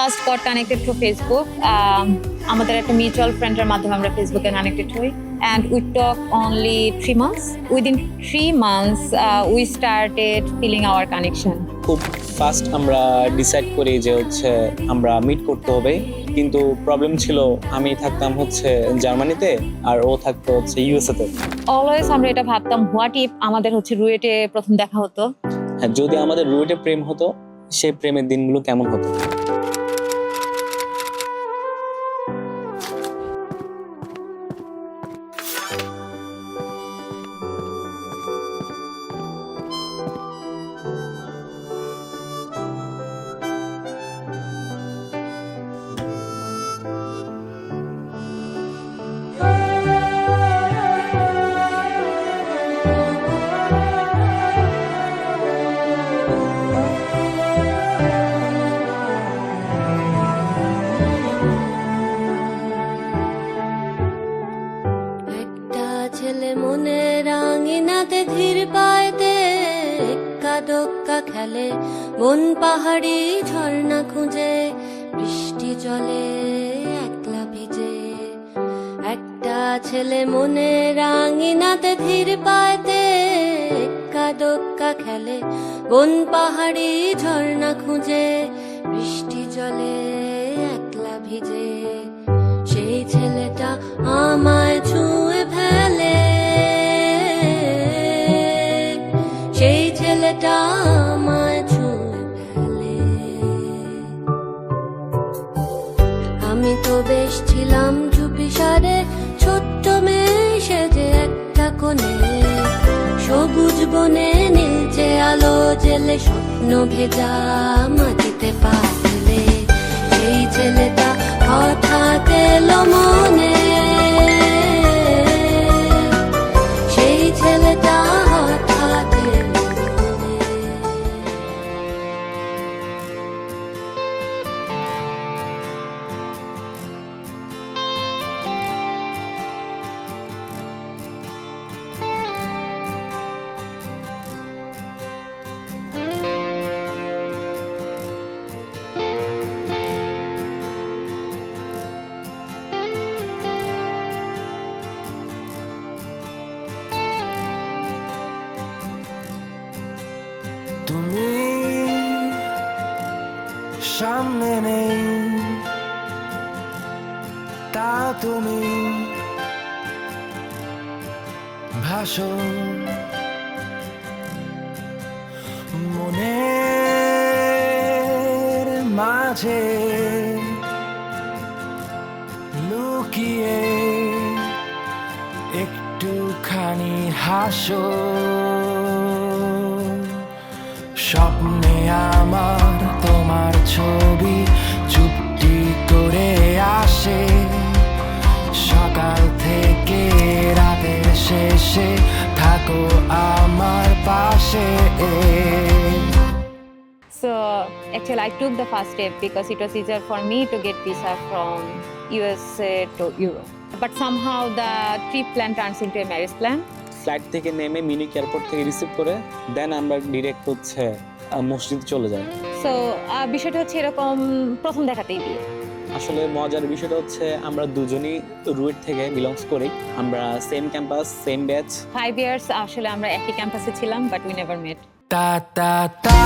First goat connected through Facebook. আমাদের একটা mutual ফ্রেন্ডের মাধ্যমে আমরা ফেসবুকে কানেক্টেড হই and we talk only 3 months. Within 3 months we started feeling our connection. খুব ফাস্ট আমরা ডিসাইড করি যে হচ্ছে আমরা মিট করতে হবে, কিন্তু প্রবলেম ছিল আমি থাকতাম হচ্ছে জার্মানিতে আর ও থাকতো হচ্ছে ইউএসএ তে। অলওয়েজ আমরা এটা ভাবতাম হোয়াট ইফ আমাদের হচ্ছে রুয়েটে প্রথম দেখা হতো। হ্যাঁ, যদি আমাদের রুয়েটে প্রেম হতো সেই প্রেমের দিনগুলো কেমন হতো। ধীর পায়তে এক্কা দোক্কা খেলে, বন পাহাড়ি ঝর্ণা খুঁজে, বৃষ্টি জলে একলা ভিজে। একটা ছেলে মনে রাঙিনাতে ধীর পায়তে এক্কা দোক্কা খেলে, বন পাহাড়ি ঝর্ণা খুঁজে, বৃষ্টি জলে একলা ভিজে। সেই ছেলেটা আমায় ছুঁয়ে ফেলে, সেই ছেলেটা আমায় ছুঁয়ে ফেলে। আমি তো বেশ ছিলাম চুপিসারে, ছোট্ট মেয়ে সেজে একটা কোণে, সবুজ বনে নীলচে আলো জেলে, স্বপ্ন ভেজা মাটিতে পা ফেলে। সেই ছেলেটা হঠাৎ এলো মনে, সেই ছেলেটা হঠাৎ এলো মনে। তুমি সামনে নেই, তা তুমি ভাসো মনের মাঝে লুকিয়ে, একটুখানি হাসো। স্বপ্নে আমার তোমার ছবি চুপটি করে আসে, সকাল থেকে রাতের শেষে থাকো আমার পাশে। So actually I took the first step because it was easier for me to get visa from USA to Europe. But somehow the trip plan turns into a marriage plan. Flight থেকে নেমে Munich airport থেকে receive করে দেন আমরা direct হচ্ছে মসজিদ চলে যাই। So বিষয়টা হচ্ছে এরকম, প্রথম দেখাতেই বিয়ে। আসলে মজার বিষয়টা হচ্ছে আমরা দুজনই রুয়েট থেকে বিলংস করি, আমরা same campus same batch. 5 years আসলে আমরা একই ক্যাম্পাসে ছিলাম, বাট উই নেভার মেট। তা তা তা